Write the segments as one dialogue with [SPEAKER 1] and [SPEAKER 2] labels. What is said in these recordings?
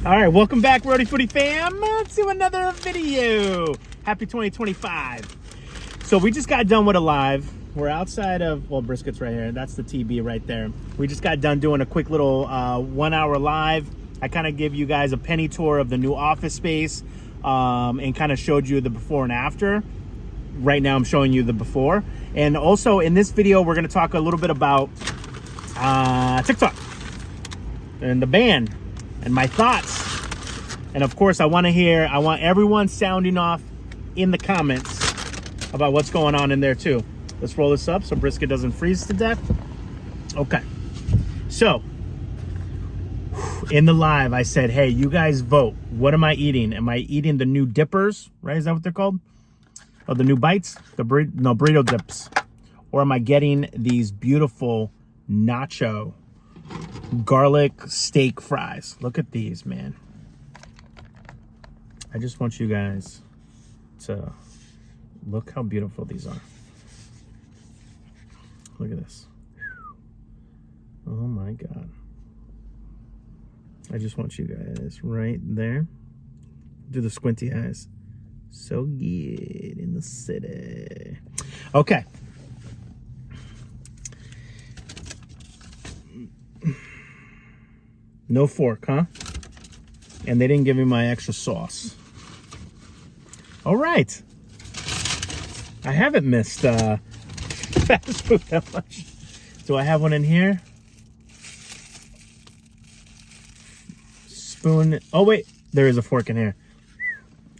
[SPEAKER 1] All right, welcome back, Roadie Footy fam, to another video. Happy 2025. So we just got done with a live. We're outside of, well, Brisket's right here. That's the TB right there. We just got done doing a quick little 1 hour live. I kind of give you guys a penny tour of the new office space and kind of showed you the before and after. Right now I'm showing you the before. And also in this video, we're going to talk a little bit about Tik Tok and the ban and my thoughts. And of course, I want everyone sounding off in the comments about what's going on in there too. Let's roll this up so Brisket doesn't freeze to death. Okay. So, in the live, I said, hey, you guys vote. What am I eating? Am I eating the new dippers, right? Is that what they're called? Or the new bites? Burrito dips. Or am I getting these beautiful nacho garlic steak fries? Look at these, man. I just want you guys to look how beautiful these are. Look at this. Oh my God. I just want you guys right there. Do the squinty eyes. So good in the city. Okay. No fork, huh? And they didn't give me my extra sauce. All right. I haven't missed fast food that much. Do I have one in here? Spoon. Oh, wait. There is a fork in here.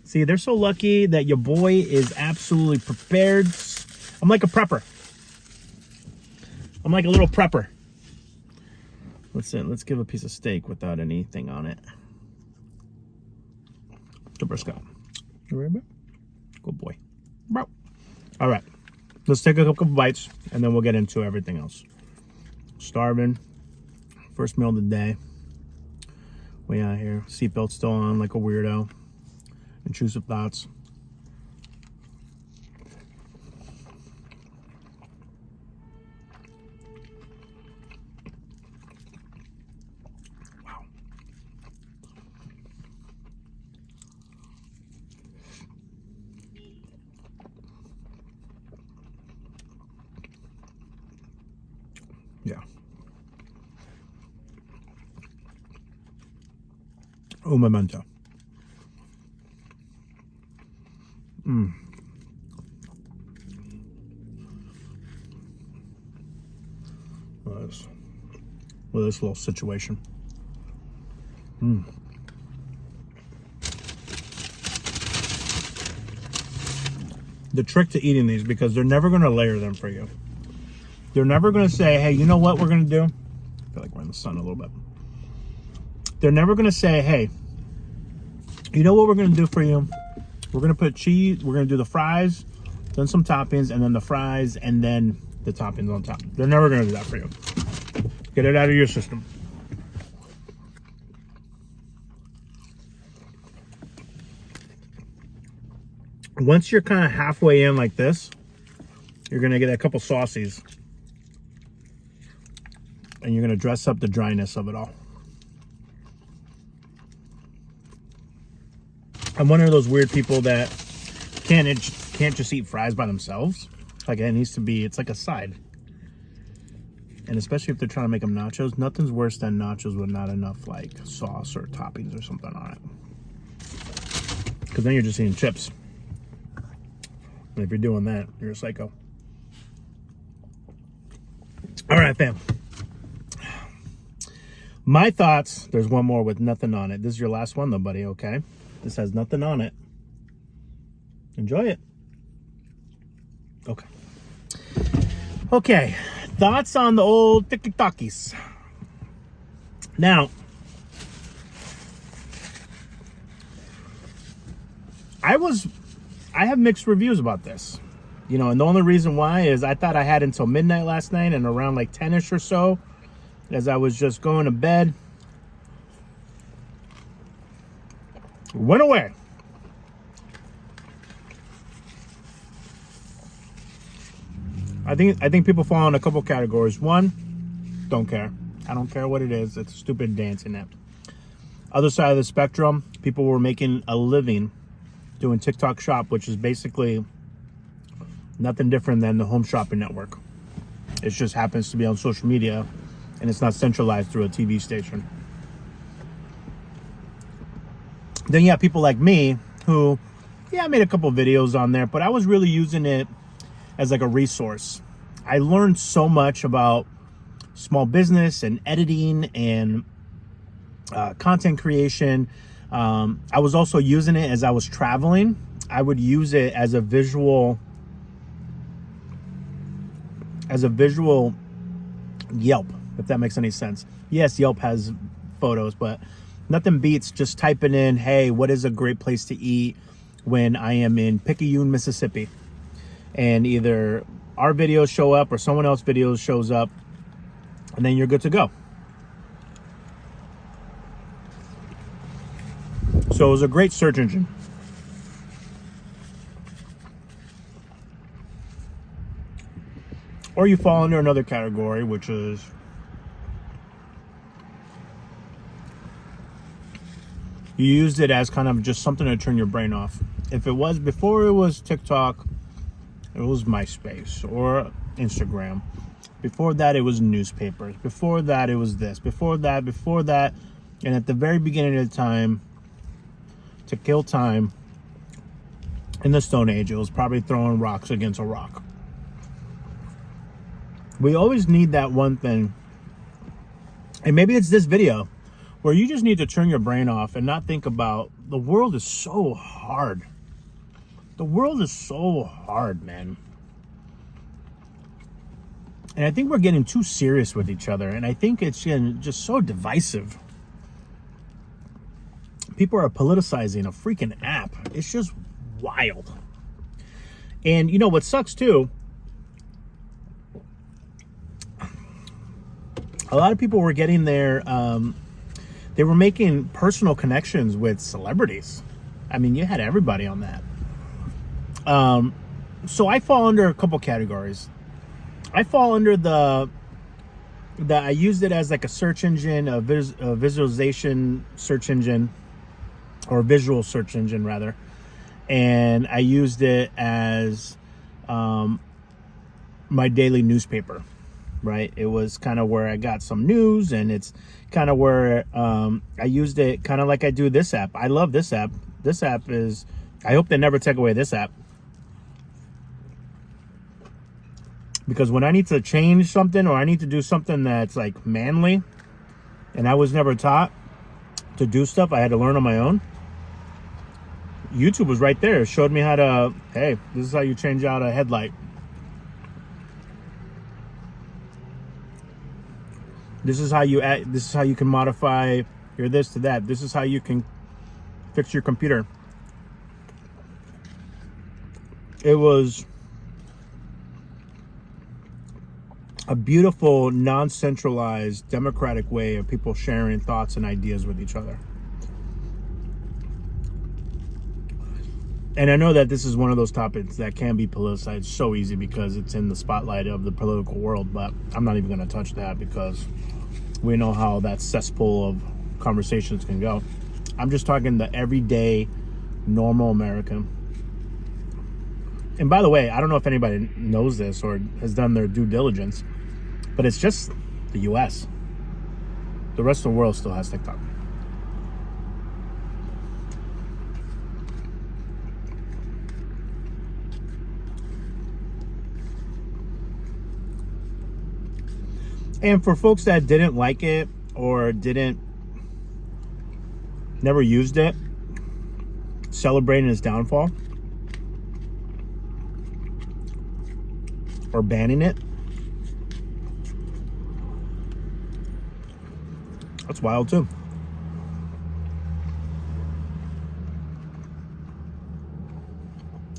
[SPEAKER 1] See, they're so lucky that your boy is absolutely prepared. I'm like a prepper. I'm like a little prepper. Let's give a piece of steak without anything on it. To Briscoe. You ready, bro? Good boy. Bro. All right. Let's take a couple bites, and then we'll get into everything else. Starving. First meal of the day. Way out here. Seatbelt still on like a weirdo. Intrusive thoughts. Wow. Yeah. Un momento. Well, this little situation. The trick to eating these, because they're never going to layer them for you. They're never going to say, hey, you know what we're going to do? I feel like we're in the sun a little bit. They're never going to say, hey, you know what we're going to do for you? We're going to put cheese, we're going to do the fries, then some toppings, and then the fries, and then the toppings on top. They're never going to do that for you. Get it out of your system. Once you're kind of halfway in like this, you're going to get a couple saucies. And you're going to dress up the dryness of it all. I'm one of those weird people that can't just eat fries by themselves. Like it needs to be, it's like a side. And especially if they're trying to make them nachos, nothing's worse than nachos with not enough like sauce or toppings or something on it. Because then you're just eating chips. And if you're doing that, you're a psycho. All right, fam. My thoughts, there's one more with nothing on it. This is your last one though, buddy, okay? This has nothing on it. Enjoy it. Okay. Okay. Thoughts on the old Tik Tokis. Now, I have mixed reviews about this. You know, and the only reason why is I thought I had until midnight last night, and around like 10-ish or so, as I was just going to bed, went away. I think people fall in a couple categories. One, don't care. I don't care what it is. It's a stupid dancing app. Other side of the spectrum, people were making a living doing TikTok Shop, which is basically nothing different than the home shopping network. It just happens to be on social media, and it's not centralized through a TV station. Then you have people like me who, yeah, I made a couple videos on there, but I was really using it as like a resource. I learned so much about small business and editing and content creation. I was also using it as I was traveling. I would use it as a visual Yelp, if that makes any sense. Yes, Yelp has photos, but nothing beats just typing in, hey, what is a great place to eat when I am in Picayune, Mississippi? And either our videos show up or someone else's videos shows up, and then you're good to go. So it was a great search engine. Or you fall under another category, which is you used it as kind of just something to turn your brain off. If it was before it was TikTok, it was MySpace or Instagram. Before that, it was newspapers. Before that, it was this. Before that. And at the very beginning of the time, to kill time, in the Stone Age, it was probably throwing rocks against a rock. We always need that one thing. And maybe it's this video where you just need to turn your brain off and not think about the world is so hard. The world is so hard, man. And I think we're getting too serious with each other. And I think it's just so divisive. People are politicizing a freaking app. It's just wild. And you know what sucks too? A lot of people were getting their, they were making personal connections with celebrities. I mean, you had everybody on that. So I fall under a couple categories. I fall under the I used it as like a search engine, a visualization search engine, or visual search engine rather. And I used it as my daily newspaper. Right, it was kind of where I got some news, and it's kind of where I used it kind of like I do this app. I love this app. This app is, I hope they never take away this app, because when I need to change something or I need to do something that's like manly, and I was never taught to do stuff, I had to learn on my own. YouTube was right there. It showed me how to, hey, this is how you change out a headlight. This is how you add, this is how you can modify your this to that. This is how you can fix your computer. It was a beautiful, non-centralized, democratic way of people sharing thoughts and ideas with each other. And I know that this is one of those topics that can be politicized so easy because it's in the spotlight of the political world, but I'm not even going to touch that because we know how that cesspool of conversations can go. I'm just talking the everyday, normal American. And by the way, I don't know if anybody knows this or has done their due diligence, but it's just the US. The rest of the world still has TikTok. And for folks that didn't like it or never used it, celebrating its downfall or banning it, that's wild too.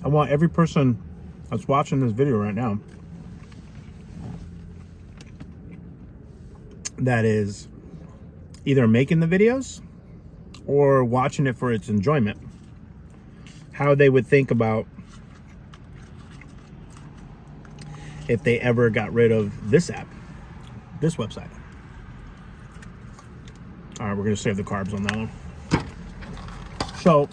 [SPEAKER 1] I want every person that's watching this video right now that is either making the videos or watching it for its enjoyment, how they would think about if they ever got rid of this app, this website. All right, we're going to save the carbs on that one. So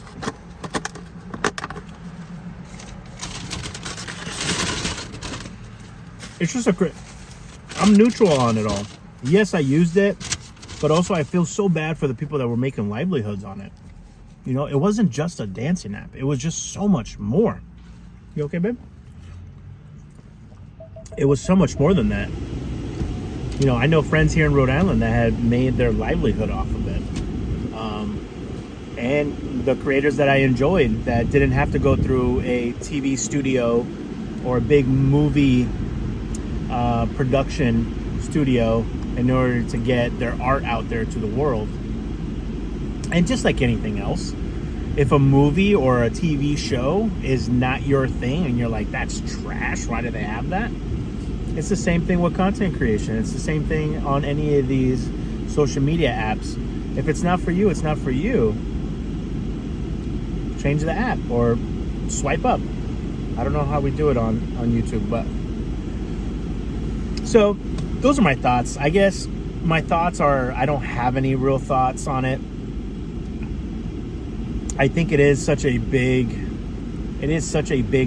[SPEAKER 1] it's just I'm neutral on it all. Yes, I used it, but also I feel so bad for the people that were making livelihoods on it. You know, it wasn't just a dancing app. It was just so much more. You okay, babe? It was so much more than that. You know, I know friends here in Rhode Island that had made their livelihood off of it. And the creators that I enjoyed that didn't have to go through a TV studio or a big movie production studio in order to get their art out there to the world. And just like anything else, if a movie or a TV show is not your thing and you're like, that's trash, why do they have that? It's the same thing with content creation. It's the same thing on any of these social media apps. If it's not for you, it's not for you. Change the app or swipe up. I don't know how we do it on YouTube, but so those are my thoughts. I guess my thoughts are, I don't have any real thoughts on it. I think it is such a big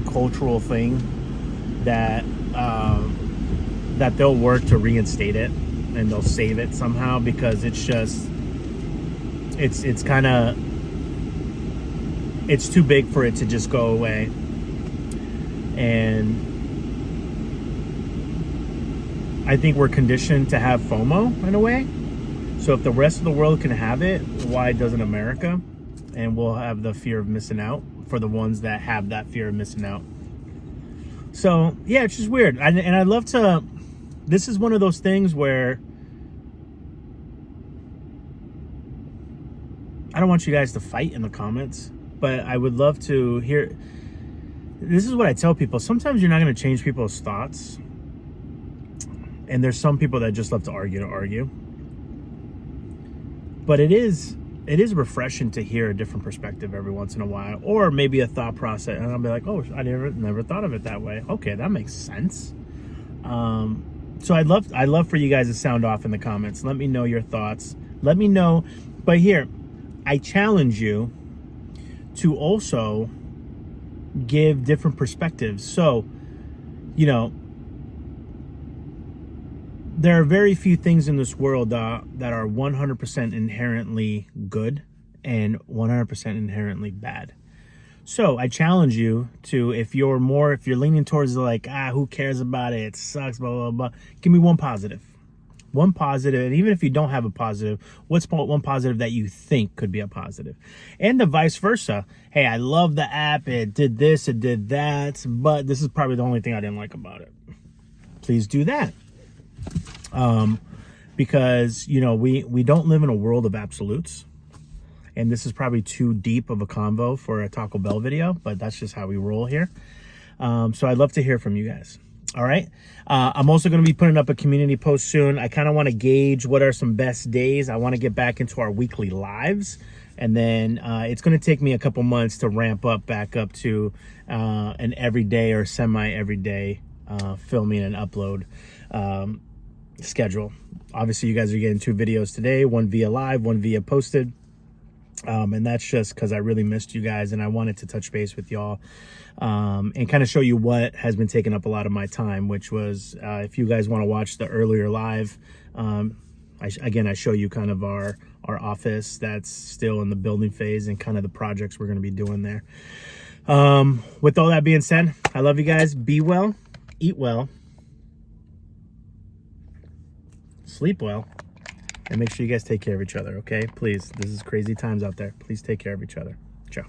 [SPEAKER 1] cultural thing that that they'll work to reinstate it and they'll save it somehow, because it's just it's too big for it to just go away. And I think we're conditioned to have FOMO in a way. So if the rest of the world can have it, why doesn't America? And we'll have the fear of missing out for the ones that have that fear of missing out. So yeah, it's just weird. And I'd love to, this is one of those things where I don't want you guys to fight in the comments, but I would love to hear. This is what I tell people. Sometimes you're not going to change people's thoughts. And there's some people that just love to argue. But it is refreshing to hear a different perspective every once in a while, or maybe a thought process, and I'll be like, oh, I never thought of it that way. Okay, that makes sense. So I'd love for you guys to sound off in the comments. Let me know your thoughts. Let me know. But here, I challenge you to also give different perspectives. So, you know, there are very few things in this world that are 100% inherently good and 100% inherently bad. So I challenge you to, if you're leaning towards like, who cares about it? It sucks, blah, blah, blah. Give me one positive. One positive, and even if you don't have a positive, what's one positive that you think could be a positive? And the vice versa. Hey, I love the app. It did this, it did that, but this is probably the only thing I didn't like about it. Please do that. Because, you know, we don't live in a world of absolutes. And this is probably too deep of a convo for a Taco Bell video, but that's just how we roll here. So I'd love to hear from you guys. All right. I'm also going to be putting up a community post soon. I kind of want to gauge what are some best days. I want to get back into our weekly lives. And then it's going to take me a couple months to ramp up back up to an everyday or semi-everyday filming and upload schedule. Obviously, you guys are getting 2 videos today, one via live, one via posted. And that's just because I really missed you guys and I wanted to touch base with y'all and kind of show you what has been taking up a lot of my time, which was if you guys want to watch the earlier live, I show you kind of our office that's still in the building phase and kind of the projects we're going to be doing there. With all that being said, I love you guys. Be well, eat well, sleep well. And make sure you guys take care of each other, okay? Please, this is crazy times out there. Please take care of each other. Ciao.